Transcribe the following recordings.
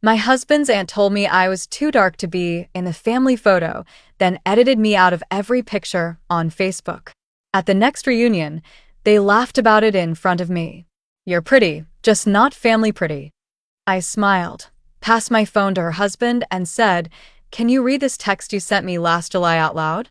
My husband's aunt told me I was too dark to be in the family photo, then edited me out of every picture on Facebook. At the next reunion, they laughed about it in front of me. "You're pretty, just not family pretty." I smiled, passed my phone to her husband, and said, "Can you read this text you sent me last July out loud?"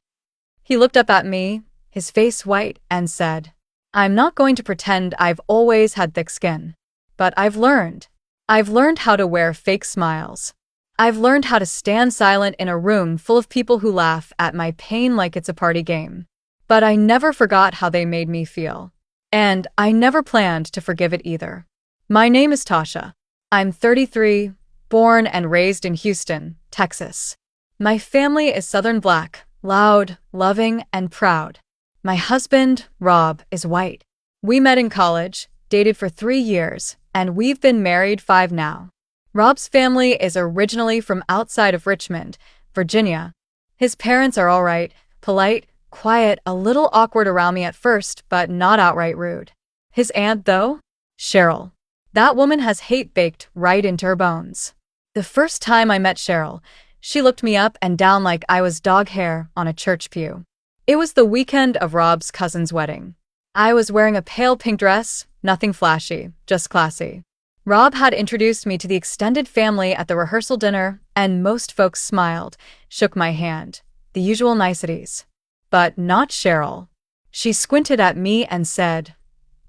He looked up at me, his face white, and said, "I'm not going to pretend I've always had thick skin. But I've learned. I've learned how to wear fake smiles. I've learned how to stand silent in a room full of people who laugh at my pain like it's a party game. But I never forgot how they made me feel. And I never planned to forgive it either." My name is Tasha. I'm 33, born and raised in Houston, Texas. My family is Southern Black, loud, loving, and proud. My husband, Rob, is white. We met in college, dated for 3 years, and we've been married 5 now. Rob's family is originally from outside of Richmond, Virginia. His parents are all right, polite, quiet, a little awkward around me at first, but not outright rude. His aunt, though? Cheryl. That woman has hate baked right into her bones. The first time I met Cheryl, she looked me up and down like I was dog hair on a church pew. It was the weekend of Rob's cousin's wedding. I was wearing a pale pink dress, nothing flashy, just classy. Rob had introduced me to the extended family at the rehearsal dinner, and most folks smiled, shook my hand, the usual niceties. But not Cheryl. She squinted at me and said,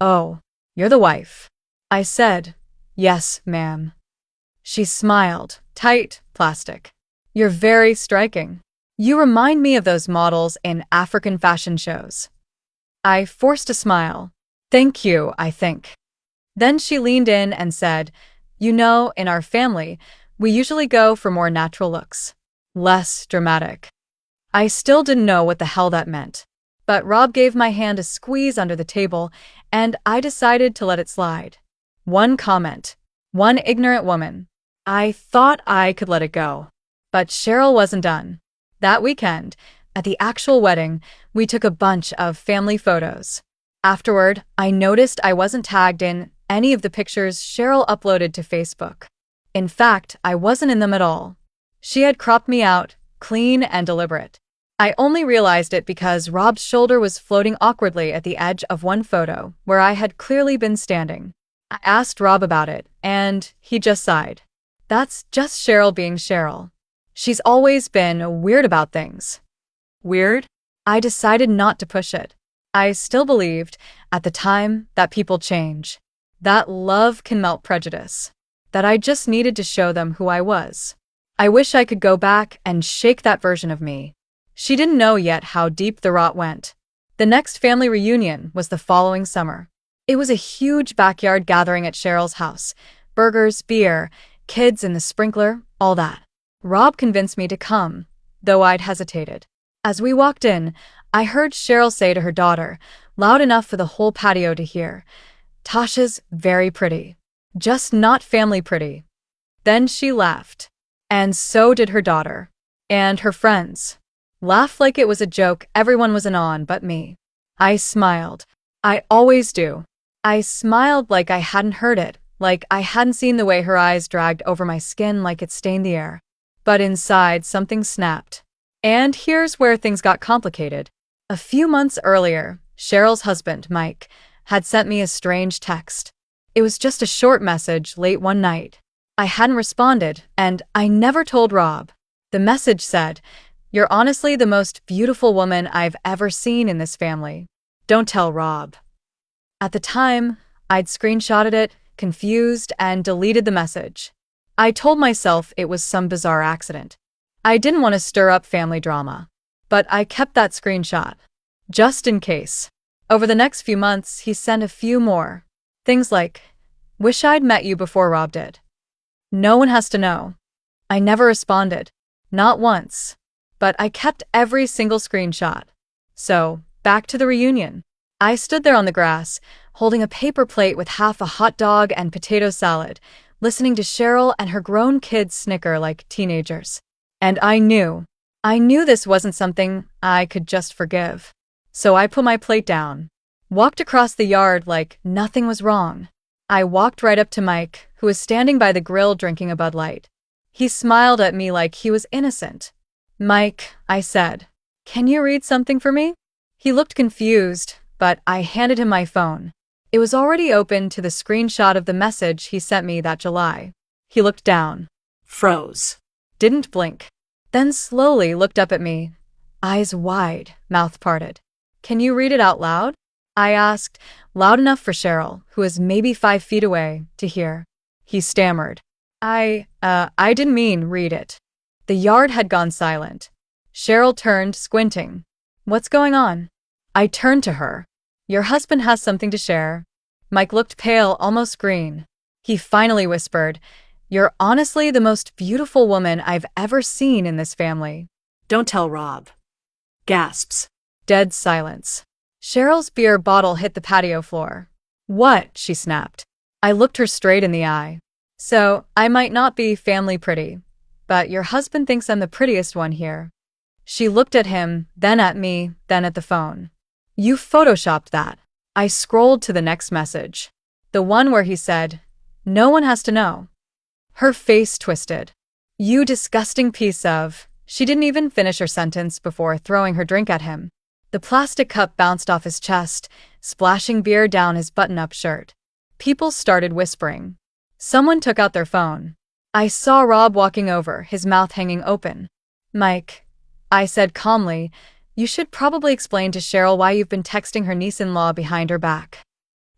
"Oh, you're the wife." I said, "Yes, ma'am." She smiled, tight, plastic. "You're very striking. You remind me of those models in African fashion shows." I forced a smile. "Thank you, I think." Then she leaned in and said, "You know, in our family, we usually go for more natural looks. Less dramatic." I still didn't know what the hell that meant. But Rob gave my hand a squeeze under the table, and I decided to let it slide. One comment. One ignorant woman. I thought I could let it go. But Cheryl wasn't done. That weekend, at the actual wedding, we took a bunch of family photos. Afterward, I noticed I wasn't tagged in any of the pictures Cheryl uploaded to Facebook. In fact, I wasn't in them at all. She had cropped me out, clean and deliberate. I only realized it because Rob's shoulder was floating awkwardly at the edge of one photo where I had clearly been standing. I asked Rob about it, and he just sighed. That's just Cheryl being Cheryl. She's always been weird about things. Weird? I decided not to push it. I still believed, at the time, that people change. That love can melt prejudice. That I just needed to show them who I was. I wish I could go back and shake that version of me. She didn't know yet how deep the rot went. The next family reunion was the following summer. It was a huge backyard gathering at Cheryl's house. Burgers, beer, kids in the sprinkler, all that. Rob convinced me to come, though I'd hesitated. As we walked in, I heard Cheryl say to her daughter, loud enough for the whole patio to hear, "Tasha's very pretty. Just not family pretty." Then she laughed. And so did her daughter. And her friends. Laughed like it was a joke everyone was in on but me. I smiled. I always do. I smiled like I hadn't heard it, like I hadn't seen the way her eyes dragged over my skin like it stained the air. But inside, something snapped. And here's where things got complicated. A few months earlier, Cheryl's husband, Mike, had sent me a strange text. It was just a short message late one night. I hadn't responded, and I never told Rob. The message said, "You're honestly the most beautiful woman I've ever seen in this family. Don't tell Rob." At the time, I'd screenshotted it, confused, and deleted the message. I told myself it was some bizarre accident. I didn't want to stir up family drama. But I kept that screenshot. Just in case. Over the next few months, he sent a few more. Things like, "Wish I'd met you before Rob did. No one has to know." I never responded. Not once. But I kept every single screenshot. So, back to the reunion. I stood there on the grass, holding a paper plate with half a hot dog and potato salad, listening to Cheryl and her grown kids snicker like teenagers. And I knew this wasn't something I could just forgive. So I put my plate down, walked across the yard like nothing was wrong. I walked right up to Mike, who was standing by the grill drinking a Bud Light. He smiled at me like he was innocent. "Mike," I said, "can you read something for me?" He looked confused, but I handed him my phone. It was already open to the screenshot of the message he sent me that July. He looked down. Froze. Didn't blink. Then slowly looked up at me, eyes wide, mouth parted. "Can you read it out loud?" I asked, loud enough for Cheryl, who was maybe 5 feet away, to hear. He stammered. I didn't mean read it." The yard had gone silent. Cheryl turned, squinting. "What's going on?" I turned to her. "Your husband has something to share." Mike looked pale, almost green. He finally whispered, "You're honestly the most beautiful woman I've ever seen in this family." Don't tell Rob. Gasps. Dead silence. Cheryl's beer bottle hit the patio floor. "What?" she snapped. I looked her straight in the eye. "So, I might not be family pretty, but your husband thinks I'm the prettiest one here." She looked at him, then at me, then at the phone. "You photoshopped that." I scrolled to the next message. The one where he said, "No one has to know." Her face twisted. "You disgusting piece of—" She didn't even finish her sentence before throwing her drink at him. The plastic cup bounced off his chest, splashing beer down his button-up shirt. People started whispering. Someone took out their phone. I saw Rob walking over, his mouth hanging open. "Mike," I said calmly, "you should probably explain to Cheryl why you've been texting her niece-in-law behind her back."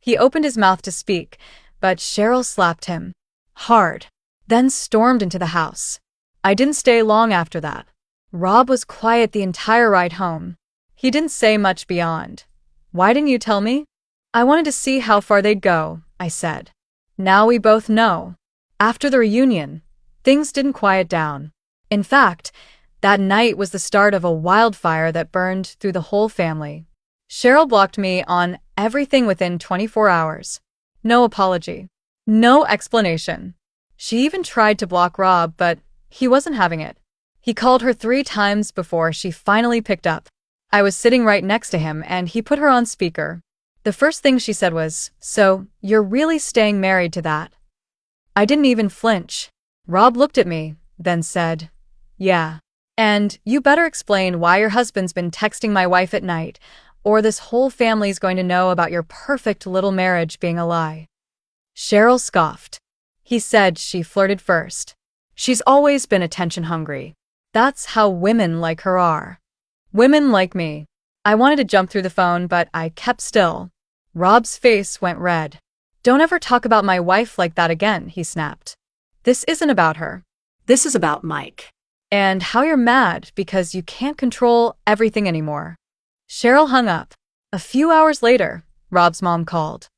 He opened his mouth to speak, but Cheryl slapped him. Hard. Then stormed into the house. I didn't stay long after that. Rob was quiet the entire ride home. He didn't say much beyond, "Why didn't you tell me?" "I wanted to see how far they'd go," I said. Now we both know. After the reunion, things didn't quiet down. In fact, that night was the start of a wildfire that burned through the whole family. Cheryl blocked me on everything within 24 hours. No apology. No explanation. She even tried to block Rob, but he wasn't having it. He called her 3 times before she finally picked up. I was sitting right next to him, and he put her on speaker. The first thing she said was, "So, you're really staying married to that?" I didn't even flinch. Rob looked at me, then said, "Yeah. And you better explain why your husband's been texting my wife at night, or this whole family's going to know about your perfect little marriage being a lie." Cheryl scoffed. "He said she flirted first. She's always been attention hungry. That's how women like her are. Women like me." I wanted to jump through the phone, but I kept still. Rob's face went red. "Don't ever talk about my wife like that again," he snapped. "This isn't about her. This is about Mike." And how you're mad because you can't control everything anymore." Cheryl hung up. A few hours later, Rob's mom called.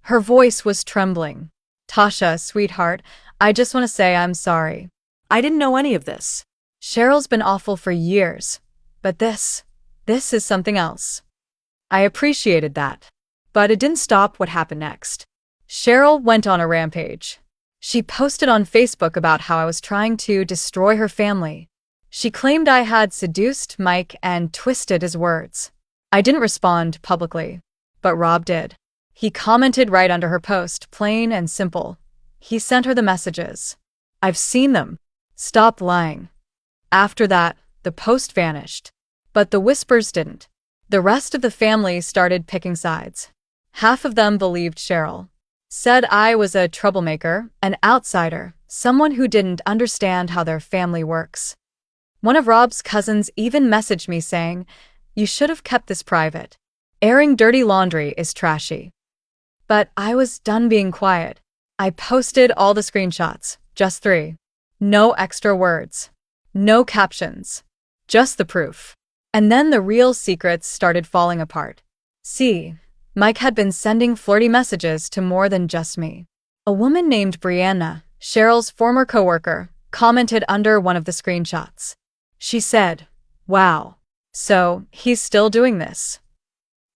Her voice was trembling. "Tasha, sweetheart, I just want to say I'm sorry." "I didn't know any of this." "Cheryl's been awful for years. But this is something else." I appreciated that. But it didn't stop what happened next. Cheryl went on a rampage. She posted on Facebook about how I was trying to destroy her family. She claimed I had seduced Mike and twisted his words. I didn't respond publicly, but Rob did. He commented right under her post, plain and simple. He sent her the messages. "I've seen them. Stop lying." After that, the post vanished. But the whispers didn't. The rest of the family started picking sides. Half of them believed Cheryl. Said I was a troublemaker, an outsider, someone who didn't understand how their family works. One of Rob's cousins even messaged me saying, "You should have kept this private. Airing dirty laundry is trashy." But I was done being quiet. I posted all the screenshots, just 3. No extra words. No captions. Just the proof. And then the real secrets started falling apart. See, Mike had been sending flirty messages to more than just me. A woman named Brianna, Cheryl's former coworker, commented under one of the screenshots. She said, "Wow. So, he's still doing this."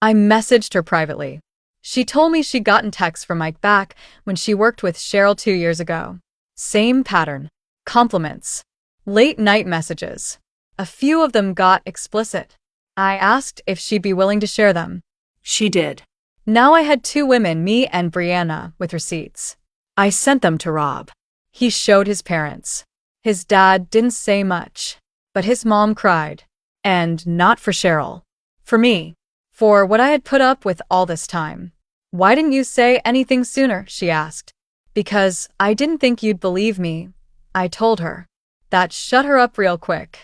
I messaged her privately. She told me she'd gotten texts from Mike back when she worked with Cheryl 2 years ago. Same pattern. Compliments. Late-night messages. A few of them got explicit. I asked if she'd be willing to share them. She did. Now I had two women, me and Brianna, with receipts. I sent them to Rob. He showed his parents. His dad didn't say much, but his mom cried. And not for Cheryl. For me. For what I had put up with all this time. Why didn't you say anything sooner? She asked. Because I didn't think you'd believe me, I told her. That shut her up real quick.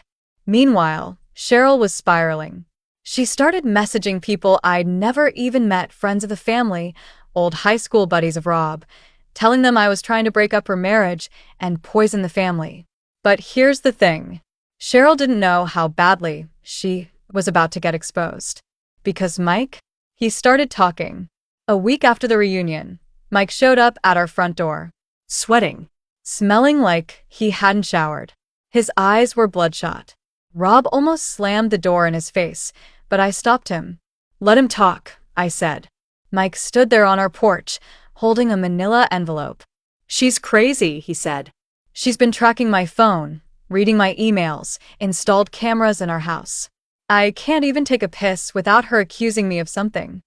Meanwhile, Cheryl was spiraling. She started messaging people I'd never even met, friends of the family, old high school buddies of Rob, telling them I was trying to break up her marriage and poison the family. But here's the thing. Cheryl didn't know how badly she was about to get exposed. Because Mike, he started talking. A week after the reunion, Mike showed up at our front door. Sweating. Smelling like he hadn't showered. His eyes were bloodshot. Rob almost slammed the door in his face, but I stopped him. Let him talk, I said. Mike stood there on our porch, holding a manila envelope. She's crazy, he said. She's been tracking my phone, reading my emails, installed cameras in our house. I can't even take a piss without her accusing me of something.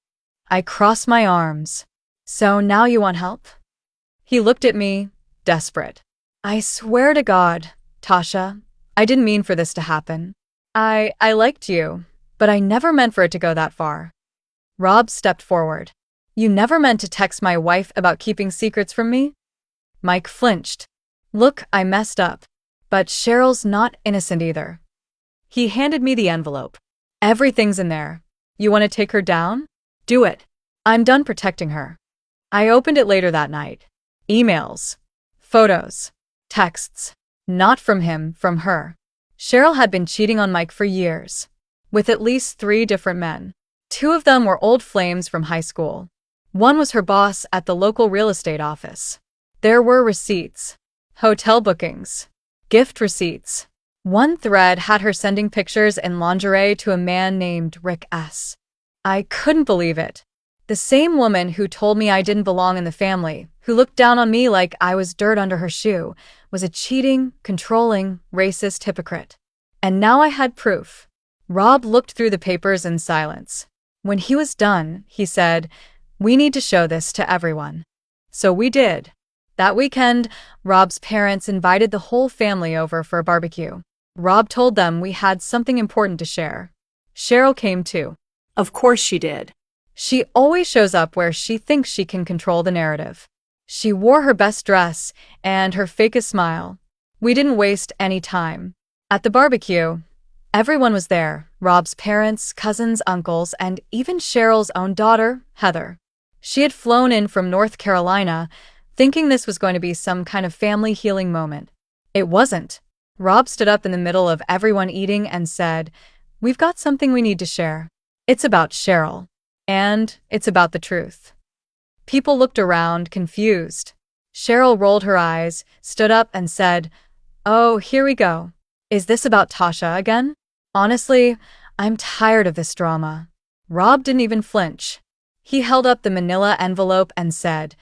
I crossed my arms. So now you want help? He looked at me, desperate. I swear to God, Tasha, I didn't mean for this to happen. I liked you, but I never meant for it to go that far. Rob stepped forward. You never meant to text my wife about keeping secrets from me? Mike flinched. Look, I messed up. But Cheryl's not innocent either. He handed me the envelope. Everything's in there. You want to take her down? Do it. I'm done protecting her. I opened it later that night. Emails. Photos. Texts. Not from him, from her. Cheryl had been cheating on Mike for years. With at least 3 different men. 2 of them were old flames from high school. One was her boss at the local real estate office. There were receipts. Hotel bookings. Gift receipts. One thread had her sending pictures in lingerie to a man named Rick S. I couldn't believe it. The same woman who told me I didn't belong in the family, who looked down on me like I was dirt under her shoe, was a cheating, controlling, racist hypocrite. And now I had proof. Rob looked through the papers in silence. When he was done, he said, "We need to show this to everyone." So we did. That weekend, Rob's parents invited the whole family over for a barbecue. Rob told them we had something important to share. Cheryl came too. Of course she did. She always shows up where she thinks she can control the narrative. She wore her best dress and her fakest smile. We didn't waste any time. At the barbecue, everyone was there. Rob's parents, cousins, uncles, and even Cheryl's own daughter, Heather. She had flown in from North Carolina, thinking this was going to be some kind of family healing moment. It wasn't. Rob stood up in the middle of everyone eating and said, "We've got something we need to share. It's about Cheryl. And it's about the truth." People looked around, confused. Cheryl rolled her eyes, stood up and said, "Oh, here we go. Is this about Tasha again? Honestly, I'm tired of this drama." Rob didn't even flinch. He held up the manila envelope and said,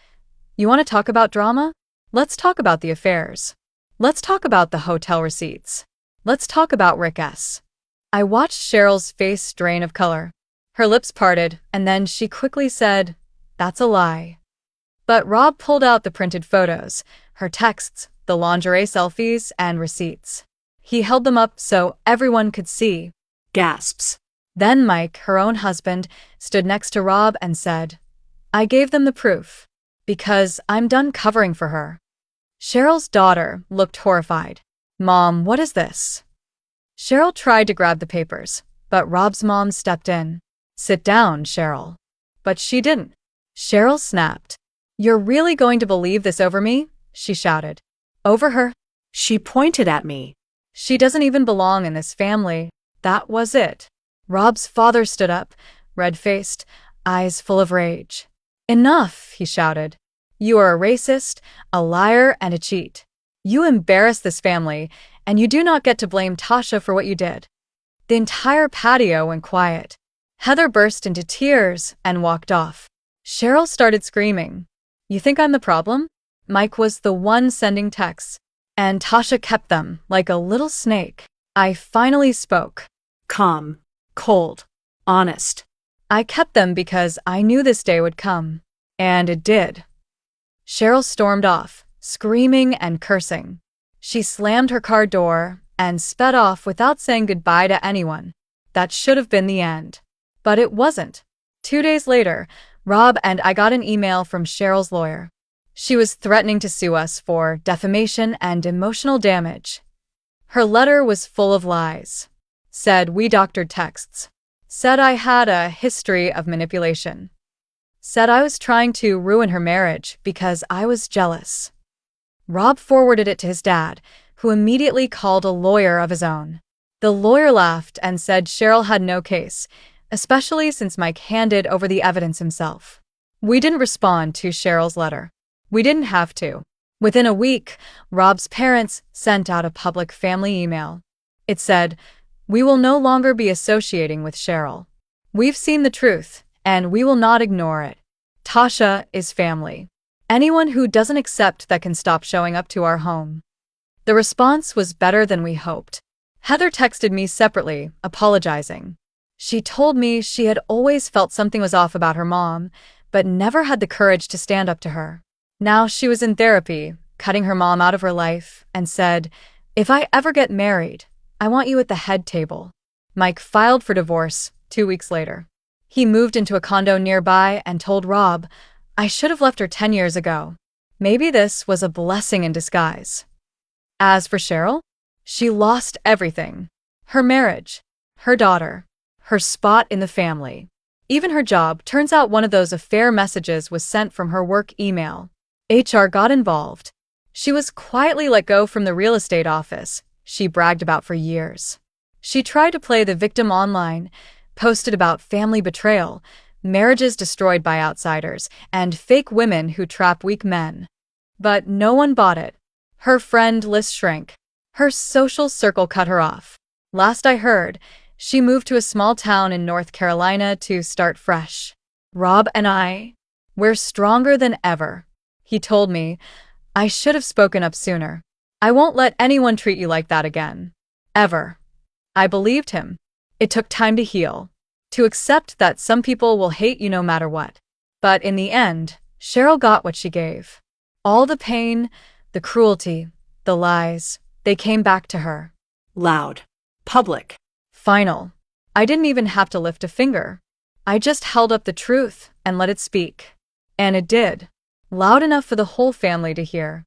"You want to talk about drama? Let's talk about the affairs. Let's talk about the hotel receipts. Let's talk about Rick S." I watched Cheryl's face drain of color. Her lips parted, and then she quickly said, "That's a lie." But Rob pulled out the printed photos, her texts, the lingerie selfies, and receipts. He held them up so everyone could see. Gasps. Then Mike, her own husband, stood next to Rob and said, "I gave them the proof. Because I'm done covering for her." Cheryl's daughter looked horrified. "Mom, what is this?" Cheryl tried to grab the papers, but Rob's mom stepped in. "Sit down, Cheryl." But she didn't. Cheryl snapped. "You're really going to believe this over me?" she shouted. Over her? She pointed at me. "She doesn't even belong in this family." That was it. Rob's father stood up, red-faced, eyes full of rage. "Enough," he shouted. "You are a racist, a liar, and a cheat. You embarrassed this family, and you do not get to blame Tasha for what you did." The entire patio went quiet. Heather burst into tears and walked off. Cheryl started screaming. "You think I'm the problem?" Mike was the one sending texts, and Tasha kept them like a little snake. I finally spoke. Calm. Cold. Honest. I kept them because I knew this day would come. And it did. Cheryl stormed off, screaming and cursing. She slammed her car door and sped off without saying goodbye to anyone. That should have been the end. But it wasn't. 2 days later, Rob and I got an email from Cheryl's lawyer. She was threatening to sue us for defamation and emotional damage. Her letter was full of lies. Said we doctored texts. Said I had a history of manipulation. Said I was trying to ruin her marriage because I was jealous. Rob forwarded it to his dad, who immediately called a lawyer of his own. The lawyer laughed and said Cheryl had no case, especially since Mike handed over the evidence himself. We didn't respond to Cheryl's letter. We didn't have to. Within a week, Rob's parents sent out a public family email. It said, "We will no longer be associating with Cheryl. We've seen the truth, and we will not ignore it. Tasha is family. Anyone who doesn't accept that can stop showing up to our home." The response was better than we hoped. Heather texted me separately, apologizing. She told me she had always felt something was off about her mom, but never had the courage to stand up to her. Now she was in therapy, cutting her mom out of her life, and said, "If I ever get married, I want you at the head table." Mike filed for divorce 2 weeks later. He moved into a condo nearby and told Rob, "I should have left her 10 years ago." Maybe this was a blessing in disguise. As for Cheryl, she lost everything. Her marriage, her daughter, her spot in the family. Even her job. Turns out one of those affair messages was sent from her work email. HR got involved. She was quietly let go from the real estate office she bragged about for years. She tried to play the victim online, posted about family betrayal, marriages destroyed by outsiders, and fake women who trap weak men. But no one bought it. Her friend list shrank. Her social circle cut her off. Last I heard, she moved to a small town in North Carolina to start fresh. Rob and we're stronger than ever. He told me, "I should have spoken up sooner. I won't let anyone treat you like that again. Ever." I believed him. It took time to heal, to accept that some people will hate you no matter what. But in the end, Cheryl got what she gave. All the pain, the cruelty, the lies, they came back to her. Loud. Public. Final. I didn't even have to lift a finger. I just held up the truth and let it speak. And it did. Loud enough for the whole family to hear.